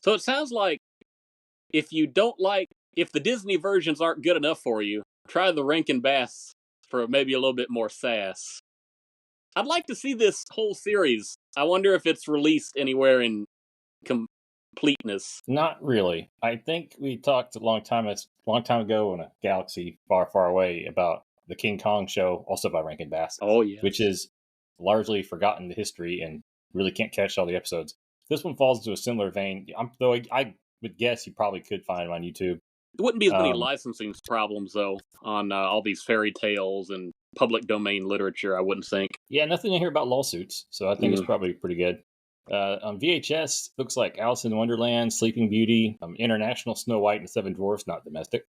So it sounds like if you don't like, if the Disney versions aren't good enough for you, try the Rankin Bass for maybe a little bit more sass. I'd like to see this whole series. I wonder if it's released anywhere in completeness. Not really. I think we talked a long time ago in a galaxy far, far away about the King Kong show, also by Rankin Bass. Oh, yes. Which is largely forgotten the history and really can't catch all the episodes. This one falls into a similar vein. Though I would guess you probably could find them on YouTube. There wouldn't be as many licensing problems, though, on all these fairy tales and public domain literature, I wouldn't think. Yeah, nothing to hear about lawsuits, so I think it's probably pretty good. On VHS, looks like Alice in Wonderland, Sleeping Beauty, International Snow White and the Seven Dwarfs, not domestic,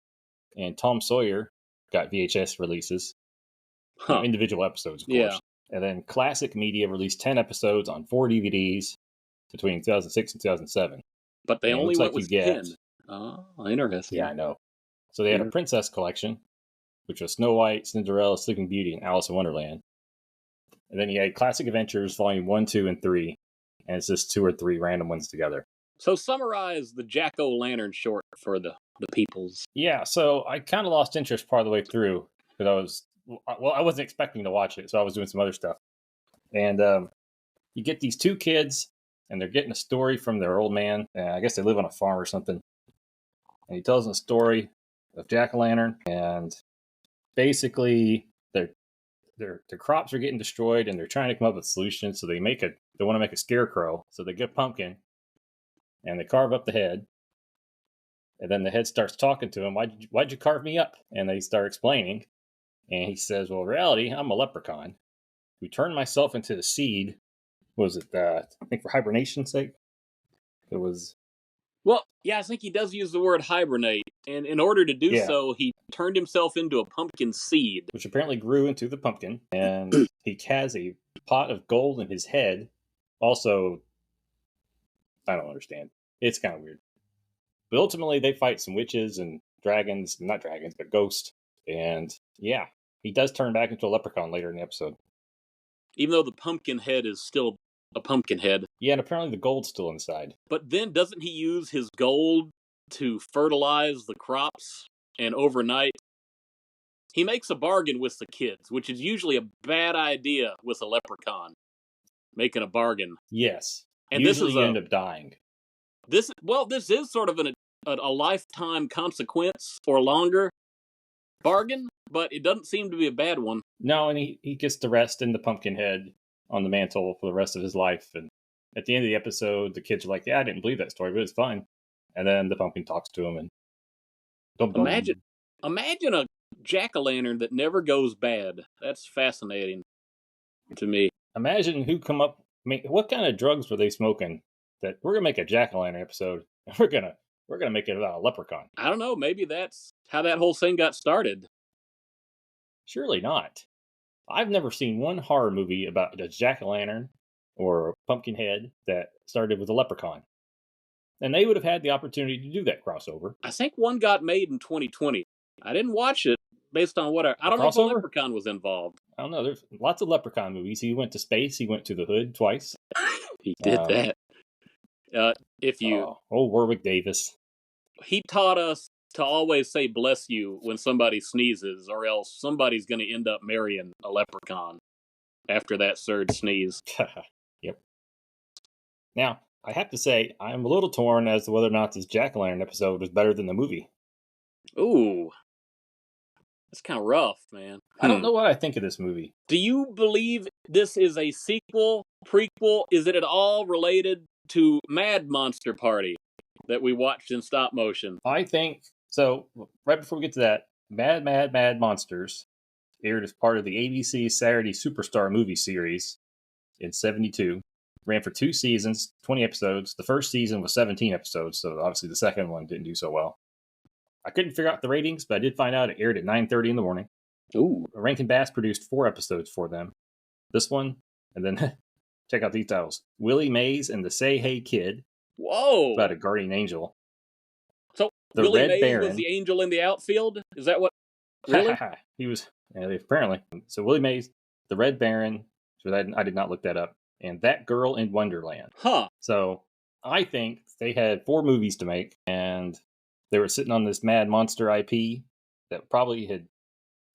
and Tom Sawyer got VHS releases. Individual episodes, of course. Yeah. And then Classic Media released 10 episodes on 4 DVDs between 2006 and 2007. But they only went with 10. Oh, interesting. Yeah, I know. So they had a princess collection, which was Snow White, Cinderella, Sleeping Beauty, and Alice in Wonderland. And then you had Classic Adventures, Volume 1, 2, and 3. And it's just 2 or 3 random ones together. So summarize the Jack-o'-lantern short for the peoples. Yeah, so I kind of lost interest part of the way through. Because I wasn't expecting to watch it, so I was doing some other stuff. And you get these 2 kids, and they're getting a story from their old man. I guess they live on a farm or something. And he tells them a story of Jack-o'-lantern, and basically their crops are getting destroyed, and they're trying to come up with solutions. So they want to make a scarecrow. So they get a pumpkin, and they carve up the head, and then the head starts talking to him. Why'd you carve me up? And they start explaining, and he says, "Well, in reality, I'm a leprechaun who turned myself into a seed." What was it? I think for hibernation's sake. It was. Well, yeah, I think he does use the word hibernate, and in order to do so, he turned himself into a pumpkin seed. Which apparently grew into the pumpkin, and he has a pot of gold in his head. Also, I don't understand. It's kind of weird. But ultimately, they fight some witches and dragons, not dragons, but ghosts. And yeah, he does turn back into a leprechaun later in the episode. Even though the pumpkin head is still a pumpkin head. Yeah, and apparently the gold's still inside. But then doesn't he use his gold to fertilize the crops? And overnight, he makes a bargain with the kids, which is usually a bad idea with a leprechaun. Making a bargain. Yes. And usually this is you end up dying. This is sort of a lifetime consequence or longer bargain, but it doesn't seem to be a bad one. No, and he gets to rest in the pumpkin head on the mantle for the rest of his life. And at the end of the episode, the kids are like, "Yeah, I didn't believe that story, but it's fine." And then the pumpkin talks to him, and imagine a jack-o'-lantern that never goes bad. That's fascinating to me. Imagine who come up. I mean, what kind of drugs were they smoking? That we're gonna make a jack-o'-lantern episode. And we're gonna make it about a leprechaun. I don't know. Maybe that's how that whole thing got started. Surely not. I've never seen one horror movie about a jack-o'-lantern or a pumpkin head that started with a leprechaun. And they would have had the opportunity to do that crossover. I think one got made in 2020. I didn't watch it based on what I don't know if a leprechaun was involved. I don't know. There's lots of leprechaun movies. He went to space. He went to the hood twice. He did that. Warwick Davis. He taught us to always say "bless you" when somebody sneezes, or else somebody's going to end up marrying a leprechaun after that third sneeze. Yep. Now, I have to say, I'm a little torn as to whether or not this jack-o'-lantern episode was better than the movie. Ooh. That's kind of rough, man. I don't know what I think of this movie. Do you believe this is a sequel, prequel? Is it at all related to Mad Monster Party that we watched in stop motion? I think so. Right before we get to that, Mad Monsters aired as part of the ABC Saturday Superstar movie series in '72. Ran for 2 seasons, 20 episodes. The first season was 17 episodes, so obviously the second one didn't do so well. I couldn't figure out the ratings, but I did find out it aired at 9:30 in the morning. Ooh. Rankin Bass produced 4 episodes for them. This one, and then check out these titles. Willie Mays and the Say Hey Kid. Whoa! About a guardian angel. So the Willie Red Mays Baron was the angel in the outfield? Is that what? Really? He was, apparently. So Willie Mays, the Red Baron, so I did not look that up, and That Girl in Wonderland. Huh. So I think they had 4 movies to make, and they were sitting on this Mad Monster IP that probably had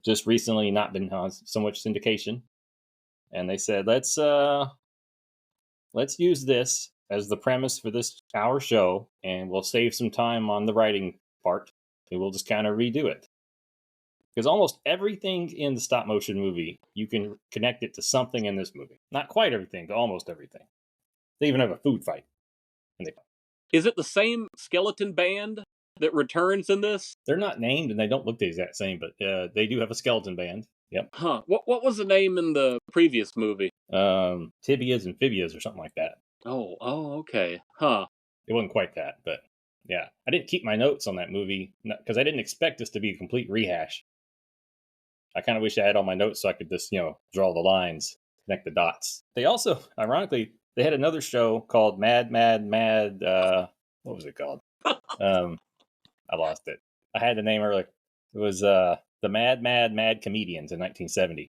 just recently not been on so much syndication. And they said, let's use this as the premise for this hour show, and we'll save some time on the writing part, and we'll just kind of redo it. Because almost everything in the stop motion movie, you can connect it to something in this movie. Not quite everything, but almost everything. They even have a food fight. Is it the same skeleton band that returns in this? They're not named and they don't look the exact same, but they do have a skeleton band. Yep. Huh. What was the name in the previous movie? Tibias and Fibias or something like that. Oh, okay. Huh. It wasn't quite that, but yeah. I didn't keep my notes on that movie because I didn't expect this to be a complete rehash. I kind of wish I had all my notes so I could just, draw the lines, connect the dots. They also, ironically, they had another show called Mad, what was it called? I lost it. I had the name earlier. It was the Mad Comedians in 1970.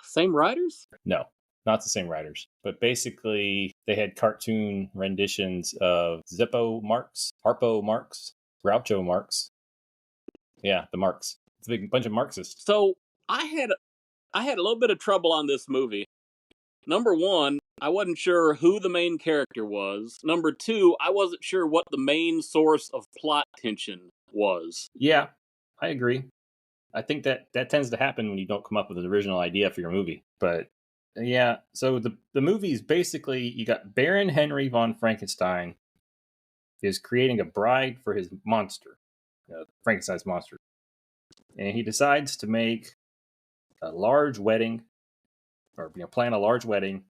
Same writers? No, not the same writers. But basically, they had cartoon renditions of Zippo Marx, Harpo Marx, Groucho Marx. Yeah, the Marx. It's a big bunch of Marxists. So I had a little bit of trouble on this movie. Number one, I wasn't sure who the main character was. Number two, I wasn't sure what the main source of plot tension was. Yeah, I agree. I think that tends to happen when you don't come up with an original idea for your movie. But yeah, so the movie is basically, you got Baron Henry von Frankenstein is creating a bride for his monster, Frankenstein's monster. And he decides to make a large wedding, or plan a large wedding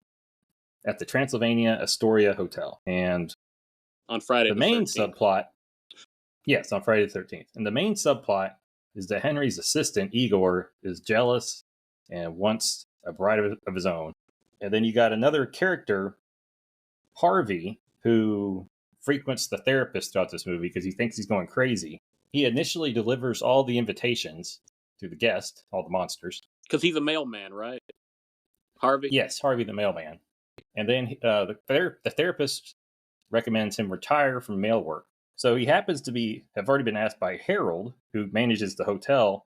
at the Transylvania Astoria Hotel. And on Friday the main subplot, yes, on Friday the 13th. And the main subplot is that Henry's assistant, Igor, is jealous and wants a bride of his own. And then you got another character, Harvey, who frequents the therapist throughout this movie because he thinks he's going crazy. He initially delivers all the invitations to the guest, all the monsters. Because he's a mailman, right? Harvey? Yes, Harvey the mailman. And then the therapist recommends him retire from mail work. So he happens to have already been asked by Harold, who manages the hotel,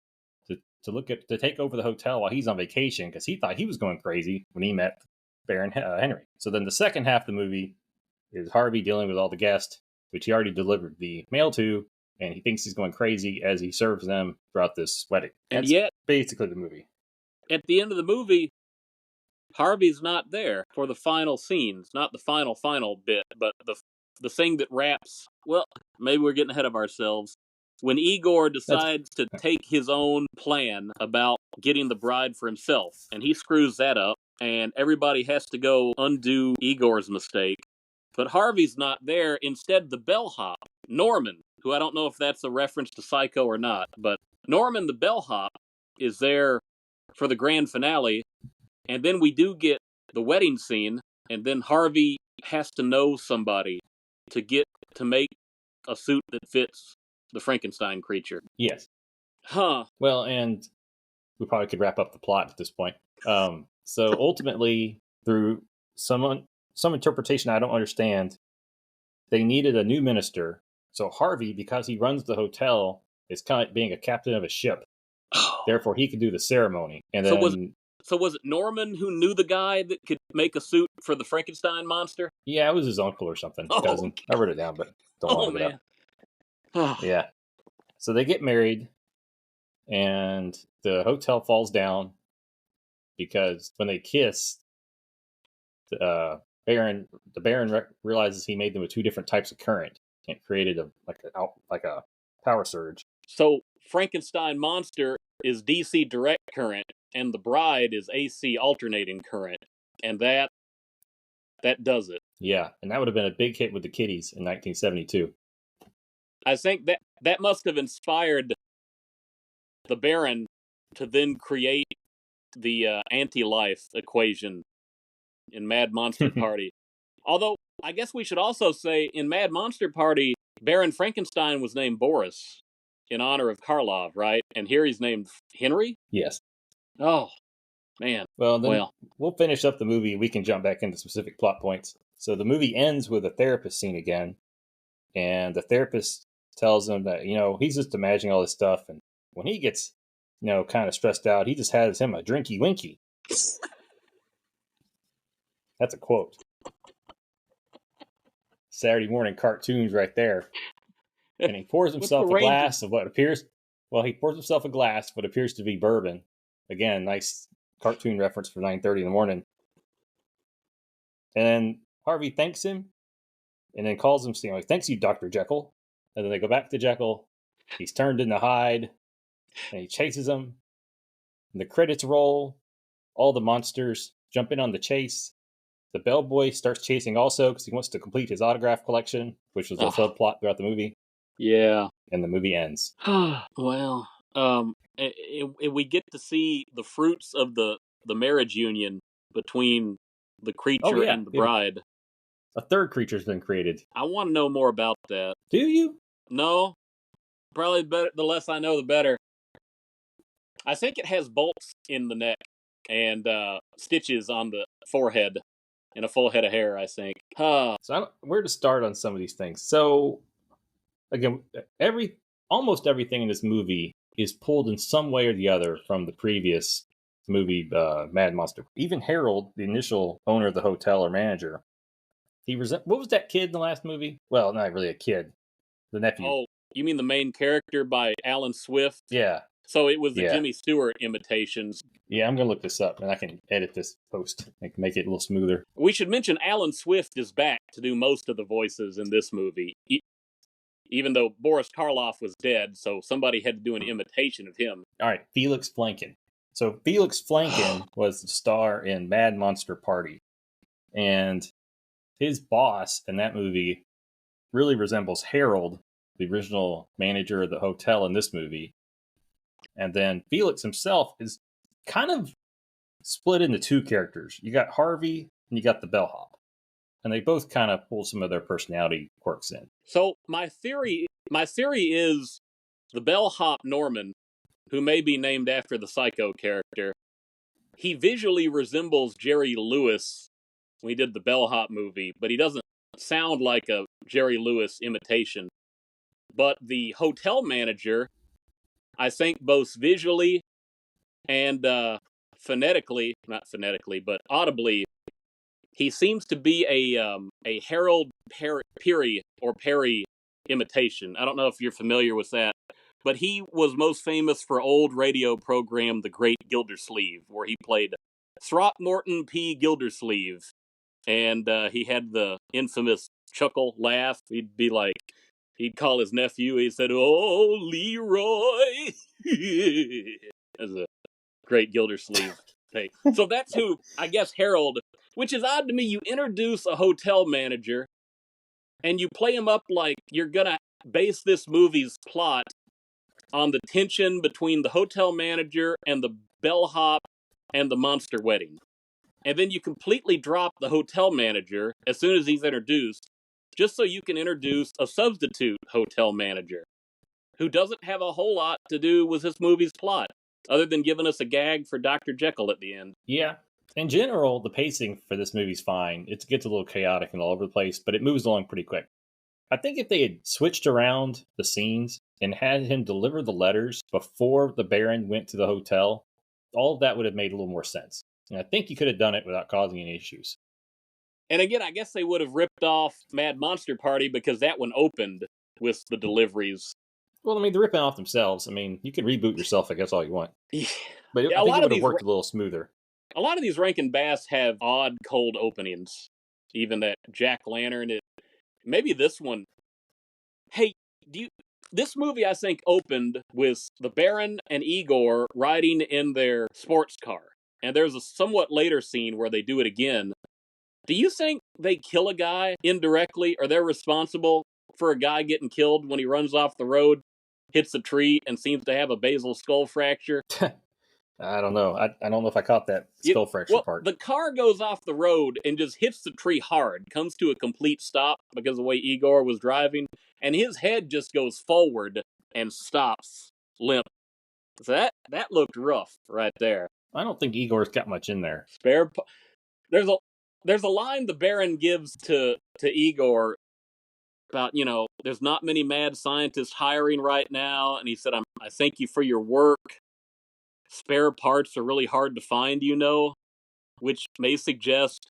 to take over the hotel while he's on vacation because he thought he was going crazy when he met Baron Henry. So then the second half of the movie is Harvey dealing with all the guests, which he already delivered the mail to, and he thinks he's going crazy as he serves them throughout this wedding. And yet, basically the movie. At the end of the movie, Harvey's not there for the final scenes. Not the final bit, but the thing that wraps... Well, maybe we're getting ahead of ourselves. When Igor decides to take his own plan about getting the bride for himself, and he screws that up, and everybody has to go undo Igor's mistake. But Harvey's not there. Instead, the bellhop, Norman, who I don't know if that's a reference to Psycho or not, but Norman the bellhop is there for the grand finale, and then we do get the wedding scene, and then Harvey has to know somebody to make a suit that fits the Frankenstein creature. Yes. Huh. Well, and we probably could wrap up the plot at this point. So ultimately, through some interpretation I don't understand, they needed a new minister. So Harvey, because he runs the hotel, is kind of like being a captain of a ship. Therefore, he could do the ceremony. And then, so was it Norman who knew the guy that could make a suit for the Frankenstein monster? Yeah, it was his uncle or something. Cousin. Okay. I wrote it down, but don't want to look it up. Yeah. So they get married, and the hotel falls down because when they kiss, the Baron realizes he made them with two different types of current and created a power surge. So Frankenstein monster is DC direct current, and the bride is AC alternating current, and that does it. Yeah, and that would have been a big hit with the kiddies in 1972. I think that must have inspired the Baron to then create the anti-life equation in Mad Monster Party. Although, I guess we should also say, in Mad Monster Party, Baron Frankenstein was named Boris in honor of Karlov, right? And here he's named Henry? Yes. Oh, man. Well, then we'll finish up the movie. We can jump back into specific plot points. So the movie ends with a therapist scene again, and the therapist tells him that, he's just imagining all this stuff, and when he gets, kind of stressed out, he just has him a drinky winky. That's a quote. Saturday morning cartoons right there. And he pours himself a glass of what appears, he pours himself a glass of what appears to be bourbon. Again, nice cartoon reference for 9:30 in the morning. And Harvey thanks him and then calls him, thanks you, Dr. Jekyll. And then they go back to Jekyll. He's turned into Hyde and he chases him. And the credits roll. All the monsters jump in on the chase. The bellboy starts chasing also because he wants to complete his autograph collection, which was a subplot throughout the movie. Yeah. And the movie ends. Well, we get to see the fruits of the marriage union between the creature and the bride. A third creature's been created. I want to know more about that. Do you? No. Probably better. The less I know, the better. I think it has bolts in the neck and stitches on the forehead and a full head of hair, I think. So where to start on some of these things? So, again, almost everything in this movie is pulled in some way or the other from the previous movie, Mad Monster. Even Harold, the initial owner of the hotel or manager, what was that kid in the last movie? Well, not really a kid. The nephew. Oh, you mean the main character by Alan Swift? Yeah. So it was the Jimmy Stewart imitations. Yeah, I'm going to look this up, and I can edit this post and make it a little smoother. We should mention Alan Swift is back to do most of the voices in this movie, even though Boris Karloff was dead, so somebody had to do an imitation of him. All right, Felix Flanken. So Felix Flanken was the star in Mad Monster Party, and his boss in that movie really resembles Harold, the original manager of the hotel in this movie. And then Felix himself is kind of split into two characters. You got Harvey and you got the bellhop. And they both kind of pull some of their personality quirks in. So my theory is the bellhop Norman, who may be named after the Psycho character, he visually resembles Jerry Lewis when he did the bellhop movie, but he doesn't sound like a Jerry Lewis imitation. But the hotel manager, I think both visually and phonetically, not phonetically, but audibly, he seems to be a Harold Peary imitation. I don't know if you're familiar with that, but he was most famous for old radio program The Great Gildersleeve, where he played Throckmorton P. Gildersleeve, and he had the infamous chuckle laugh. He'd call his nephew, he said, "Oh, Leroy." As a great Gildersleeve take. So that's who, I guess, Harold, which is odd to me. You introduce a hotel manager and you play him up like you're going to base this movie's plot on the tension between the hotel manager and the bellhop and the monster wedding. And then you completely drop the hotel manager as soon as he's introduced, just so you can introduce a substitute hotel manager who doesn't have a whole lot to do with this movie's plot, other than giving us a gag for Dr. Jekyll at the end. Yeah. In general, the pacing for this movie's fine. It gets a little chaotic and all over the place, but it moves along pretty quick. I think if they had switched around the scenes and had him deliver the letters before the Baron went to the hotel, all of that would have made a little more sense. And I think you could have done it without causing any issues. And again, I guess they would have ripped off Mad Monster Party because that one opened with the deliveries. Well, I mean, they're ripping off themselves. I mean, you can reboot yourself, I guess, all you want. Yeah. But I think it would have worked a little smoother. A lot of these Rankin Bass have odd, cold openings. Even that Jack Lantern. Maybe this one. Hey, this movie, I think, opened with the Baron and Igor riding in their sports car. And there's a somewhat later scene where they do it again. Do you think they kill a guy indirectly, or they're responsible for a guy getting killed when he runs off the road, hits a tree, and seems to have a basal skull fracture? I don't know. I don't know if I caught that skull fracture part. The car goes off the road and just hits the tree hard, comes to a complete stop because of the way Igor was driving, and his head just goes forward and stops limp. So that looked rough right there. I don't think Igor's got much in there. There's there's a line the Baron gives to Igor about, there's not many mad scientists hiring right now, and he said, I thank you for your work. Spare parts are really hard to find, which may suggest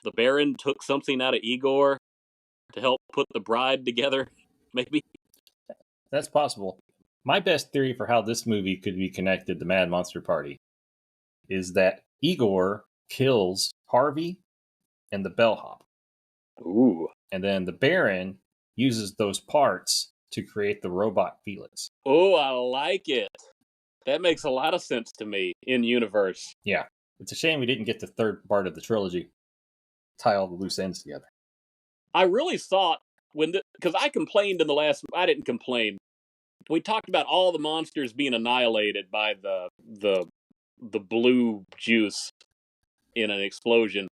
the Baron took something out of Igor to help put the bride together, maybe. That's possible. My best theory for how this movie could be connected to Mad Monster Party is that Igor kills Harvey and the bellhop. Ooh. And then the Baron uses those parts to create the robot Felix. Oh, I like it. That makes a lot of sense to me in universe. Yeah. It's a shame we didn't get the third part of the trilogy. Tie all the loose ends together. I really thought because I complained in the last, I didn't complain. We talked about all the monsters being annihilated by the blue juice in an explosion.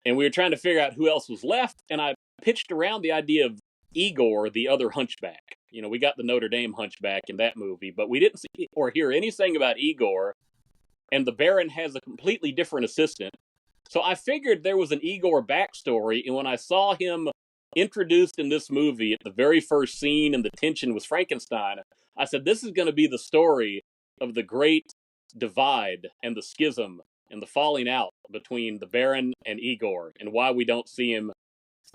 And we were trying to figure out who else was left, and I pitched around the idea of Igor, the other hunchback. We got the Notre Dame hunchback in that movie, but we didn't see or hear anything about Igor, and the Baron has a completely different assistant. So I figured there was an Igor backstory, and when I saw him introduced in this movie at the very first scene and the tension with Frankenstein, I said, this is going to be the story of the great divide and the schism and the falling out between the Baron and Igor, and why we don't see him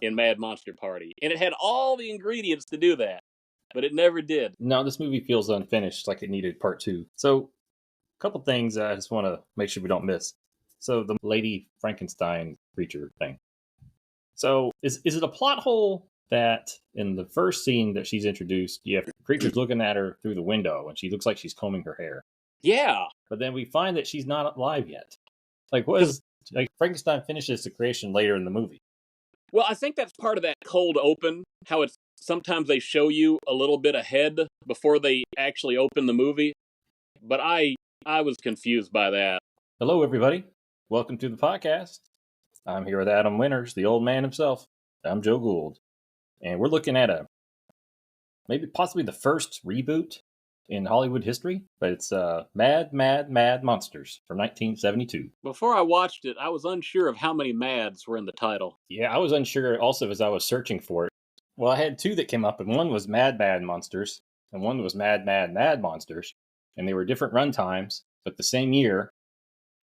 in Mad Monster Party. And it had all the ingredients to do that, but it never did. No, this movie feels unfinished, like it needed part 2. So, a couple things I just want to make sure we don't miss. So, the Lady Frankenstein creature thing. So, is it a plot hole that in the first scene that she's introduced, you have creatures looking at her through the window, and she looks like she's combing her hair? Yeah. But then we find that she's not alive yet. Frankenstein finishes the creation later in the movie. Well, I think that's part of that cold open, how it's sometimes they show you a little bit ahead before they actually open the movie. But I was confused by that. Hello, everybody. Welcome to the podcast. I'm here with Adam Winters, the old man himself. I'm Joe Gould. And we're looking at possibly the first reboot in Hollywood history, but it's Mad Monsters from 1972. Before I watched it, I was unsure of how many Mads were in the title. Yeah, I was unsure also as I was searching for it. Well, I had 2 that came up, and one was Mad Monsters, and one was Mad Monsters, and they were different run times, but the same year,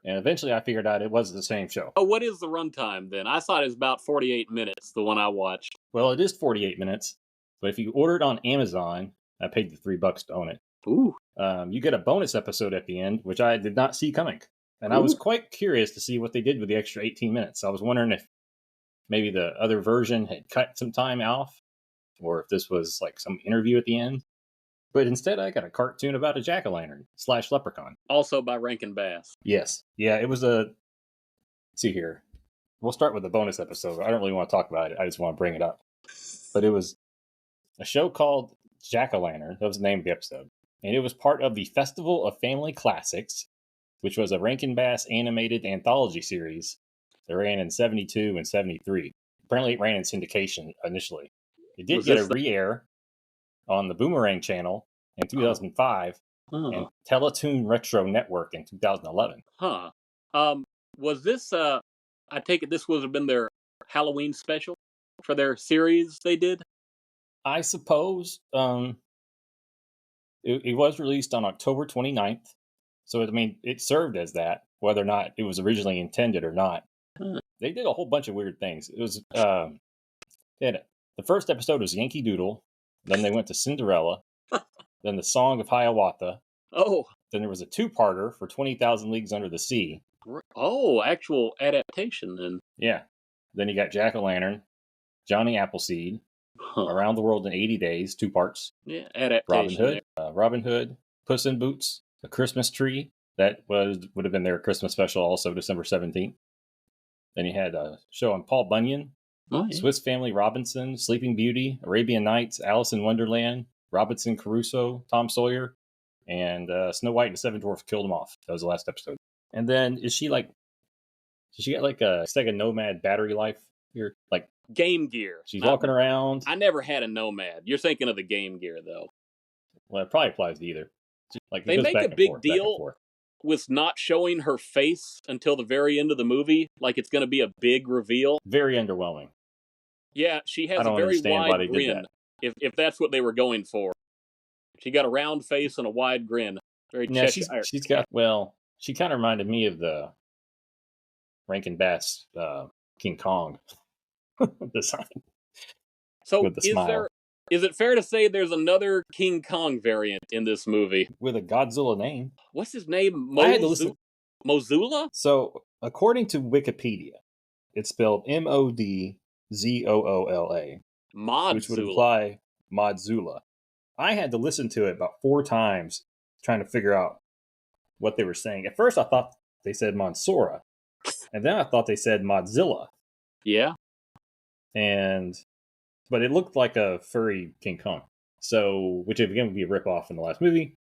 and eventually I figured out it was the same show. Oh, what is the runtime then? I thought it was about 48 minutes, the one I watched. Well, it is 48 minutes, but if you order it on Amazon, I paid the $3 to own it. Ooh. You get a bonus episode at the end, which I did not see coming. And I was quite curious to see what they did with the extra 18 minutes. I was wondering if maybe the other version had cut some time off, or if this was like some interview at the end. But instead, I got a cartoon about a jack-o'-lantern / leprechaun. Also by Rankin Bass. Yes. Yeah, it was let's see here. We'll start with the bonus episode. I don't really want to talk about it. I just want to bring it up. But it was a show called Jack-o'-lantern. That was the name of the episode. And it was part of the Festival of Family Classics, which was a Rankin Bass animated anthology series that ran in 72 and 73. Apparently it ran in syndication initially. It did get a re-air on the Boomerang channel in 2005 and Teletoon Retro Network in 2011. Huh. Was this, I take it this would have been their Halloween special for their series they did? I suppose. It was released on October 29th. So, it served as that, whether or not it was originally intended or not. They did a whole bunch of weird things. It was, the first episode was Yankee Doodle. Then they went to Cinderella. Then the Song of Hiawatha. Oh. Then there was a 2-parter for 20,000 Leagues Under the Sea. Oh, actual adaptation then. Yeah. Then you got Jack-o'-lantern, Johnny Appleseed, Around the World in 80 Days, 2 parts. Yeah, adaptation. Robin Hood, Puss in Boots, A Christmas Tree. That would have been their Christmas special, also December 17th. Then you had a show on Paul Bunyan, Swiss Family Robinson, Sleeping Beauty, Arabian Nights, Alice in Wonderland, Robinson Crusoe, Tom Sawyer, and Snow White and the Seven Dwarfs Killed Them Off. That was the last episode. And then does she got like a Sega Nomad battery life here? Like Game Gear. She's walking around. I never had a Nomad. You're thinking of the Game Gear, though. Well, it probably applies to either. Like they make a big deal with not showing her face until the very end of the movie, like it's going to be a big reveal. Very underwhelming. Yeah, she I has a don't very understand why wide they did grin, that. if that's what they were going for. She got a round face and a wide grin. Very Yeah, Cheshire. she's got, well, she kind of reminded me of the Rankin Bass King Kong design So with the smile. is it fair to say there's another King Kong variant in this movie? With a Godzilla name. What's his name? I had to listen. Mozula? So, according to Wikipedia, it's spelled Modzoola, which would Modzula. imply Modzula. I had to listen to it about 4 times trying to figure out what they were saying. At first, I thought they said Monsora, and then I thought they said Modzilla. Yeah. But it looked like a furry King Kong. So, which again would be a ripoff in the last movie.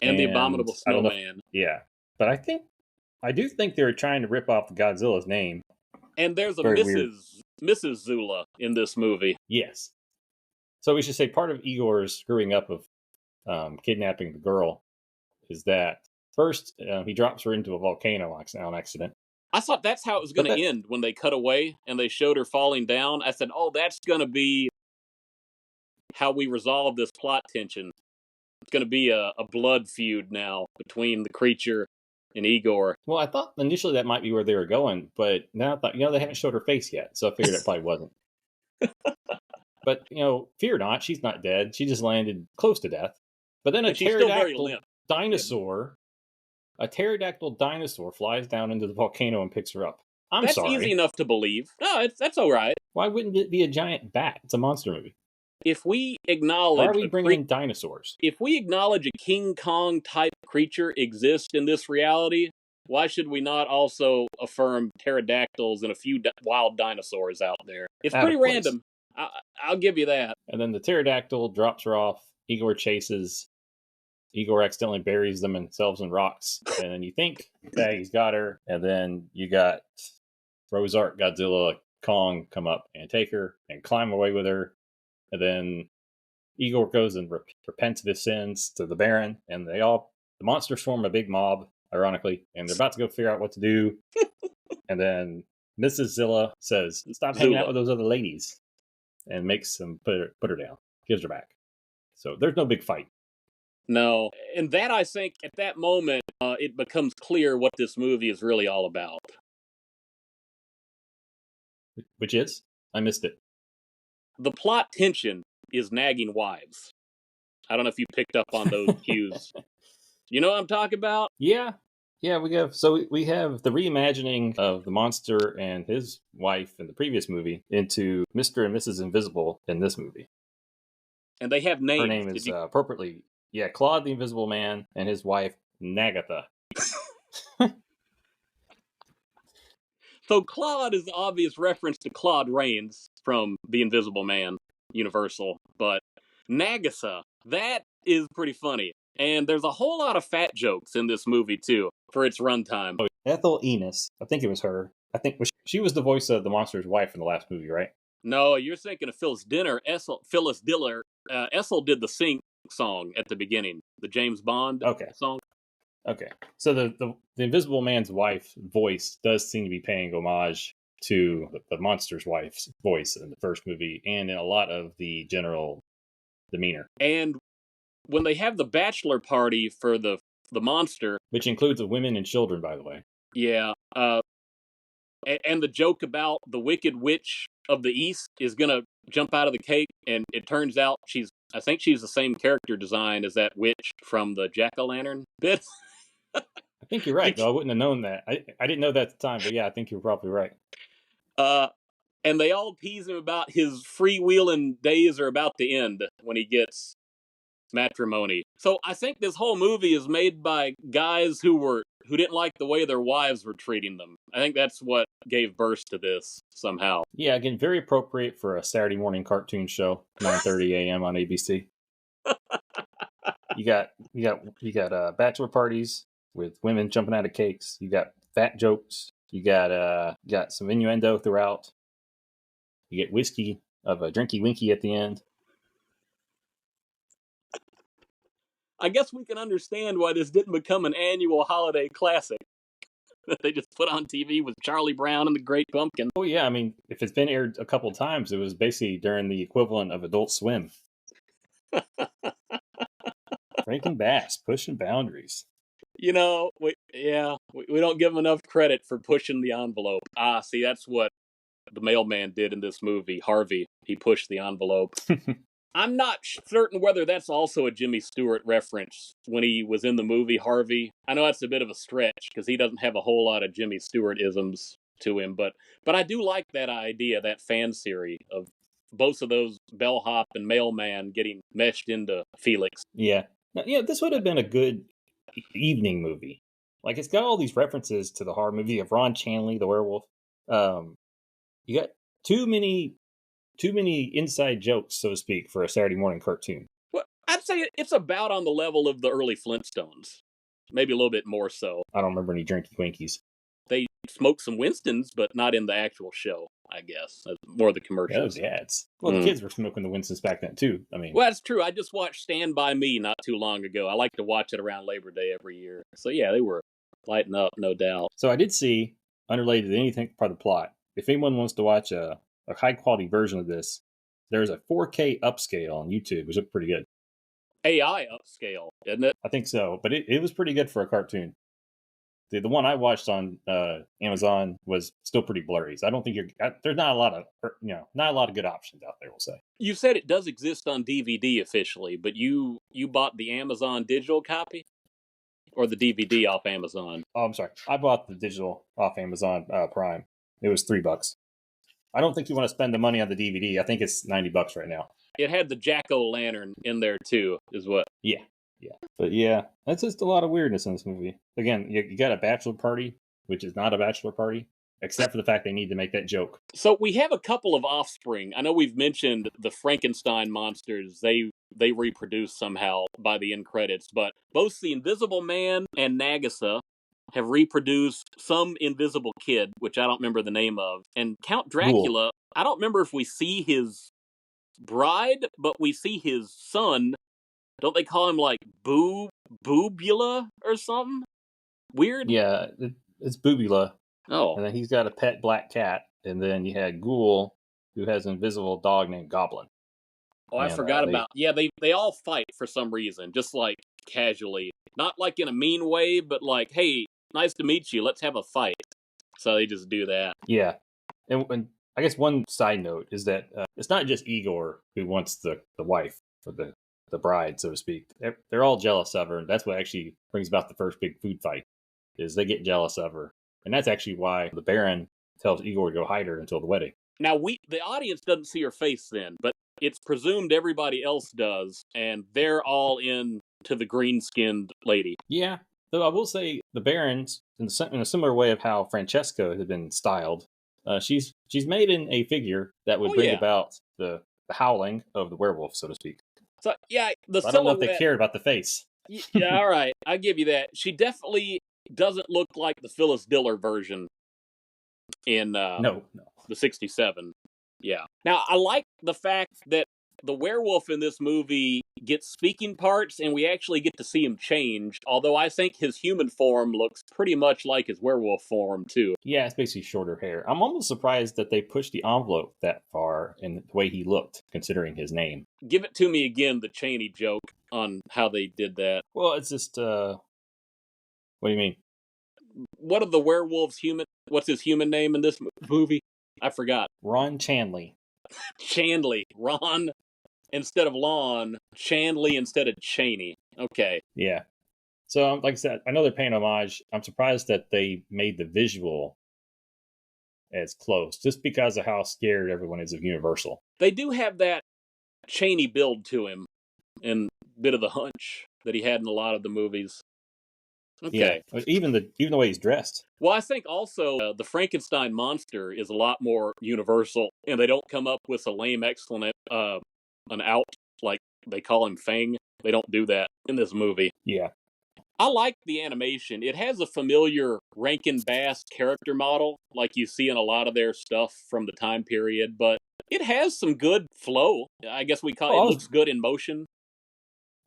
And the Abominable I don't know if, Snowman. yeah. But I do think they were trying to rip off Godzilla's name. And there's a Very weird. Mrs. Zula in this movie. Yes. So we should say part of Igor's screwing up of kidnapping the girl is that first he drops her into a volcano on accident. I thought that's how it was going to end when they cut away and they showed her falling down. I said, oh, that's going to be how we resolve this plot tension. It's going to be a blood feud now between the creature and Igor. Well, I thought initially that might be where they were going, but now I thought, they haven't showed her face yet, so I figured it probably wasn't. But, fear not, she's not dead. She just landed close to death. But then a pterodactyl dinosaur flies down into the volcano and picks her up. That's sorry. Easy enough to believe. No, that's all right. Why wouldn't it be a giant bat? It's a monster movie. If we acknowledge... Why are we bringing in dinosaurs? If we acknowledge a King Kong-type creature exists in this reality, why should we not also affirm pterodactyls and a few wild dinosaurs out there? It's pretty random. I'll give you that. And then the pterodactyl drops her off. Igor chases. Igor accidentally buries themselves in rocks. And then you think that he's got her. And then you got Rosart, Godzilla, Kong come up and take her and climb away with her. And then Igor goes and repents of his sins to the Baron. And the monsters form a big mob, ironically. And they're about to go figure out what to do. And then Mrs. Zilla says, stop hanging out with those other ladies. And makes them put her down. Gives her back. So there's no big fight. No. And that, I think, at that moment, it becomes clear what this movie is really all about. Which is? I missed it. The plot tension is nagging wives. I don't know if you picked up on those cues. You know what I'm talking about? Yeah. Yeah, we have the reimagining of the monster and his wife in the previous movie into Mr. and Mrs. Invisible in this movie. And they have names. Her name is appropriately, Claude the Invisible Man and his wife, Nagatha. So Claude is the obvious reference to Claude Rains from The Invisible Man, Universal. But Nagatha, that is pretty funny. And there's a whole lot of fat jokes in this movie, too, for its runtime. Ethel Enos, I think it was her. I think she was the voice of the monster's wife in the last movie, right? No, you're thinking of Phyllis Diller. Phyllis Diller. Ethel did the Sync song at the beginning, the James Bond song. Okay. So the Invisible Man's wife voice does seem to be paying homage to the monster's wife's voice in the first movie and in a lot of the general demeanor. And when they have the bachelor party for the monster, which includes the women and children, by the way. Yeah. And the joke about the Wicked Witch of the East is going to jump out of the cake, and it turns out I think she's the same character design as that witch from the Jack-o'-lantern bit. I think you're right, though. I wouldn't have known that. I didn't know that at the time, but yeah, I think you're probably right. And they all tease him about his freewheeling days are about to end when he gets matrimony. So I think this whole movie is made by guys who didn't like the way their wives were treating them. I think that's what gave birth to this somehow. Yeah, again, very appropriate for a Saturday morning cartoon show, 9:30 a.m. on ABC. You got bachelor parties with women jumping out of cakes. You got fat jokes. You got some innuendo throughout. You get whiskey of a drinky winky at the end. I guess we can understand why this didn't become an annual holiday classic that they just put on TV with Charlie Brown and the Great Pumpkin. Oh yeah, I mean, if it's been aired a couple times, it was basically during the equivalent of Adult Swim. Rankin Bass pushing boundaries. You know, we don't give him enough credit for pushing the envelope. Ah, see, that's what the mailman did in this movie. Harvey, he pushed the envelope. I'm not certain whether that's also a Jimmy Stewart reference when he was in the movie Harvey. I know that's a bit of a stretch because he doesn't have a whole lot of Jimmy Stewart isms to him, but I do like that idea, that fan theory of both of those bellhop and mailman getting meshed into Felix. Yeah. Now, this would have been a good evening movie. Like, it's got all these references to the horror movie of Ron Chanley, the werewolf. You got too many inside jokes, so to speak, for a Saturday morning cartoon. Well, I'd say it's about on the level of the early Flintstones. Maybe a little bit more so. I don't remember any Drinky Winkies. They smoked some Winstons, but not in the actual show, I guess. More the commercials. Yeah, those ads. Well, the kids were smoking the Winstons back then, too. I mean, well, that's true. I just watched Stand By Me not too long ago. I like to watch it around Labor Day every year. So, yeah, they were lighting up, no doubt. So I did see, unrelated to anything part of the plot, if anyone wants to watch a high-quality version of this, there's a 4K upscale on YouTube, which looked pretty good. AI upscale, isn't it? I think so, but it was pretty good for a cartoon. The one I watched on Amazon was still pretty blurry. So I don't think there's not a lot of good options out there, we'll say. You said it does exist on DVD officially, but you bought the Amazon digital copy or the DVD off Amazon? Oh, I'm sorry. I bought the digital off Amazon Prime. It was $3. I don't think you want to spend the money on the DVD. I think it's $90 right now. It had the jack-o'-lantern in there too, is what? Yeah. But yeah, that's just a lot of weirdness in this movie. Again, you got a bachelor party, which is not a bachelor party, except for the fact they need to make that joke. So we have a couple of offspring. I know we've mentioned the Frankenstein monsters. They reproduce somehow by the end credits, but both the Invisible Man and Nagisa have reproduced some invisible kid, which I don't remember the name of. And Count Dracula, I don't remember if we see his bride, but we see his son. Don't they call him like Boobula or something? Weird? Yeah, it's Boobula. Oh. And then he's got a pet black cat. And then you had Ghoul, who has an invisible dog named Goblin. Oh, I forgot about... Yeah, they all fight for some reason, just like casually. Not like in a mean way, but like, hey, nice to meet you, let's have a fight. So they just do that. Yeah. And I guess one side note is that it's not just Igor who wants the wife for the bride, so to speak. They're all jealous of her, and that's what actually brings about the first big food fight, is they get jealous of her. And that's actually why the Baron tells Igor to go hide her until the wedding. Now, the audience doesn't see her face then, but it's presumed everybody else does, and they're all in to the green-skinned lady. Yeah, though I will say the Baron's, in a similar way of how Francesca has been styled, she's made in a figure that would bring about the howling of the werewolf, so to speak. So, yeah, I don't know if they cared about the face. Yeah, all right. I give you that. She definitely doesn't look like the Phyllis Diller version in no. the 67. Yeah. Now, I like the fact that the werewolf in this movie gets speaking parts, and we actually get to see him change, although I think his human form looks pretty much like his werewolf form, too. Yeah, it's basically shorter hair. I'm almost surprised that they pushed the envelope that far in the way he looked, considering his name. Give it to me again, the Chaney joke on how they did that. Well, it's just, what do you mean? What are the werewolves what's his human name in this movie? I forgot. Ron Chanley. Chanley. Ron instead of Lon, Chanley instead of Chaney. Okay. Yeah. So, like I said, I know they're paying homage. I'm surprised that they made the visual as close, just because of how scared everyone is of Universal. They do have that Chaney build to him, and a bit of the hunch that he had in a lot of the movies. Okay. Yeah, even the way he's dressed. Well, I think also the Frankenstein monster is a lot more universal, and they don't come up with a lame excellent an out like they call him Fang. They don't do that in this movie. Yeah. I like the animation. It has a familiar Rankin Bass character model, like you see in a lot of their stuff from the time period, but it has some good flow. I guess we call it looks good in motion.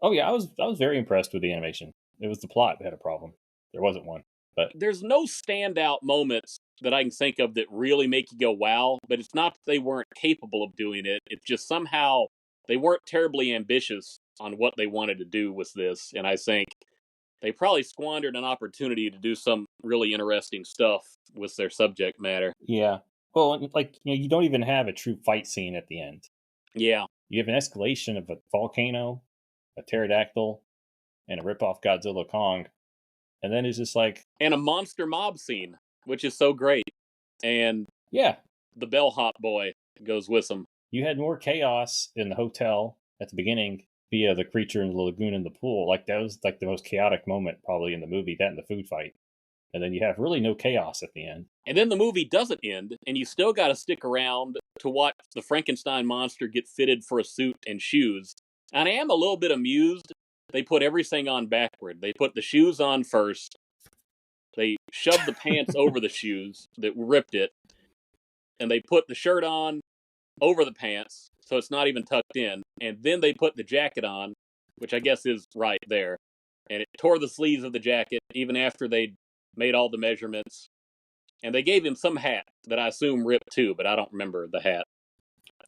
Oh yeah, I was very impressed with the animation. It was the plot that had a problem. There wasn't one, but There's no standout moments that I can think of that really make you go wow, but it's not that they weren't capable of doing it. It's just somehow they weren't terribly ambitious on what they wanted to do with this, and I think they probably squandered an opportunity to do some really interesting stuff with their subject matter. yeah. Well, like you don't even have a true fight scene at the end. Yeah. You have an escalation of a volcano, a pterodactyl, and a rip-off Godzilla Kong, and then it's just like, And a monster mob scene, which is so great. And yeah, the bellhop boy goes with them. you had more chaos in the hotel at the beginning via the creature in the lagoon and the pool. Like that was like the most chaotic moment probably in the movie, that and the food fight. And then you have really no chaos at the end. And then the movie doesn't end, and you still got to stick around to watch the Frankenstein monster get fitted for a suit and shoes. And I am a little bit amused. They put everything on backward. They put the shoes on first. They shoved the pants over the shoes that ripped it. And they put the shirt on over the pants, so it's not even tucked in. And then they put the jacket on, which I guess is right there. And it tore the sleeves of the jacket even after they made all the measurements. And they gave him some hat that I assume ripped too, but I don't remember the hat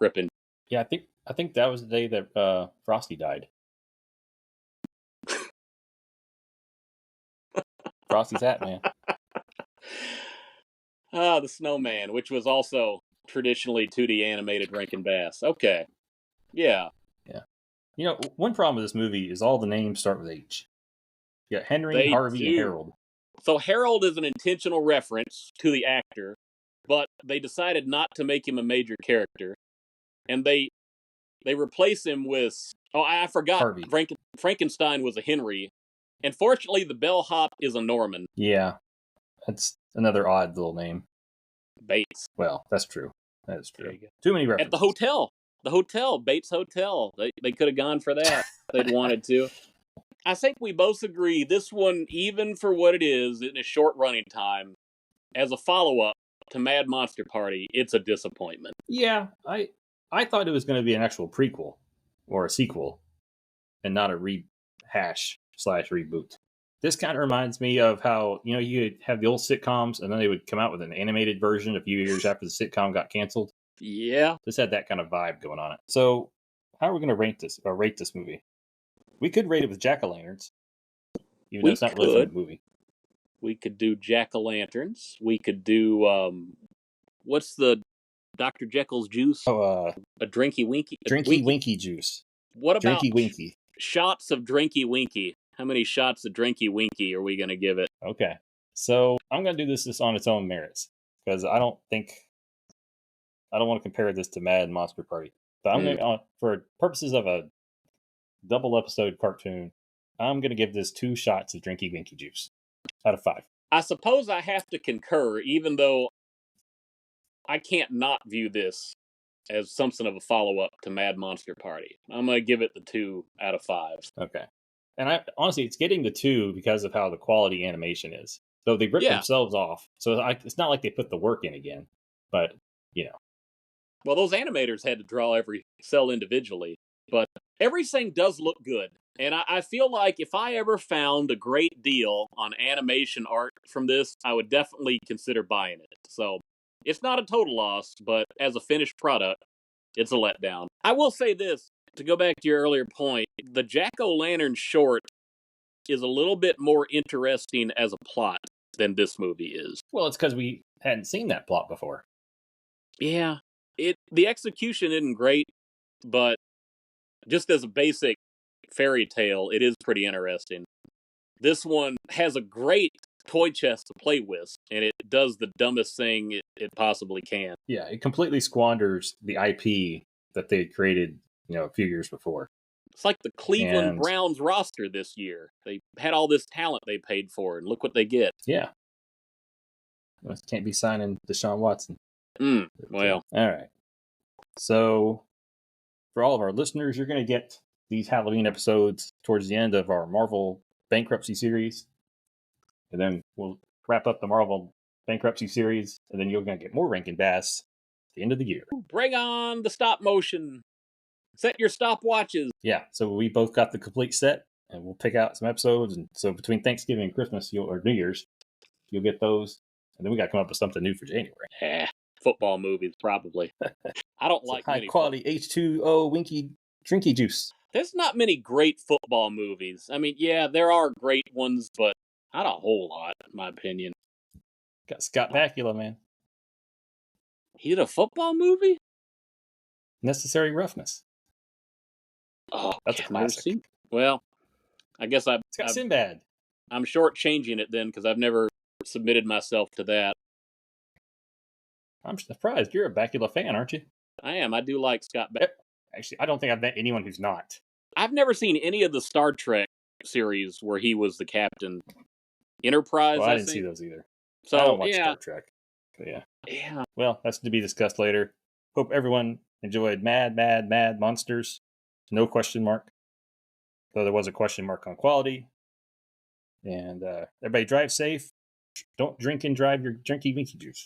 ripping. Yeah, I think that was the day that Frosty died. Frosty's hat, man. The snowman, which was also traditionally 2D animated Rankin Bass. Okay. Yeah. Yeah. One problem with this movie is all the names start with H. You got Henry, They Harvey, and do. Harold. So Harold is an intentional reference to the actor, but they decided not to make him a major character. And they replace him with, oh, I forgot, Harvey. Frankenstein was a Henry. And fortunately, the bellhop is a Norman. Yeah, that's another odd little name. Bates. Well, that's true. That is There true. you go. Too many references. At the hotel, Bates Hotel. They could have gone for that if they'd wanted to. I think we both agree this one, even for what it is in a short running time, as a follow-up to Mad Monster Party, it's a disappointment. Yeah, I thought it was going to be an actual prequel or a sequel, and not a rehash/reboot. This kind of reminds me of how you have the old sitcoms, and then they would come out with an animated version a few years after the sitcom got canceled. Yeah. This had that kind of vibe going on it. So, how are we going to rate this movie? We could rate it with jack-o'-lanterns, even though it's not really from the movie. We could do jack-o'-lanterns. We could do what's the Dr. Jekyll's juice? Oh, a Drinky Winky. Drinky Winky juice. What about Drinky Winky? Shots of Drinky Winky? How many shots of Drinky Winky are we going to give it? Okay, so I'm going to do this on its own merits because I don't want to compare this to Mad Monster Party. But I'm going to, for purposes of a double episode cartoon, I'm going to give this 2 shots of Drinky Winky juice out of 5. I suppose I have to concur, even though I can't not view this as something of a follow-up to Mad Monster Party. I'm going to give it the 2 out of 5. Okay. And honestly, it's getting the 2 because of how the quality animation is. Though they ripped themselves off. So it's not like they put the work in again. But, Well, those animators had to draw every cell individually. But everything does look good. And I feel like if I ever found a great deal on animation art from this, I would definitely consider buying it. So it's not a total loss, but as a finished product, it's a letdown. I will say this, to go back to your earlier point, the Jack-o'-lantern short is a little bit more interesting as a plot than this movie is. Well, it's because we hadn't seen that plot before. Yeah. The execution isn't great, but just as a basic fairy tale, it is pretty interesting. This one has a great toy chest to play with, and it does the dumbest thing it possibly can. Yeah, it completely squanders the IP that they had created, a few years before. It's like the Cleveland Browns roster this year. They had all this talent they paid for, and look what they get. Yeah. Can't be signing Deshaun Watson. Well. All right. So, for all of our listeners, you're going to get these Halloween episodes towards the end of our Marvel Bankruptcy series. And then we'll wrap up the Marvel Bankruptcy series, and then you're going to get more Rankin Bass at the end of the year. Bring on the stop motion. Set your stopwatches. Yeah, so we both got the complete set, and we'll pick out some episodes. And so between Thanksgiving and Christmas, or New Year's, you'll get those. And then we got to come up with something new for January. Football movies, probably. I don't like high many quality H2O winky drinky juice. There's not many great football movies. I mean, yeah, there are great ones, but not a whole lot, in my opinion. Got Scott Bakula, man. He did a football movie? Necessary Roughness. Oh, That's a I've never classic. seen. Well, I guess It's got Sinbad. I'm shortchanging it then because I've never submitted myself to that. I'm surprised. You're a Bakula fan, aren't you? I am. I do like Scott Bakula. Actually, I don't think I've met anyone who's not. I've never seen any of the Star Trek series where he was the captain. Enterprise, Well, I didn't see those either. So, I don't watch Star Trek. But yeah. Yeah. Well, that's to be discussed later. Hope everyone enjoyed Mad Monsters. No question mark. Though there was a question mark on quality. And everybody drive safe. Don't drink and drive your drinky winky juice.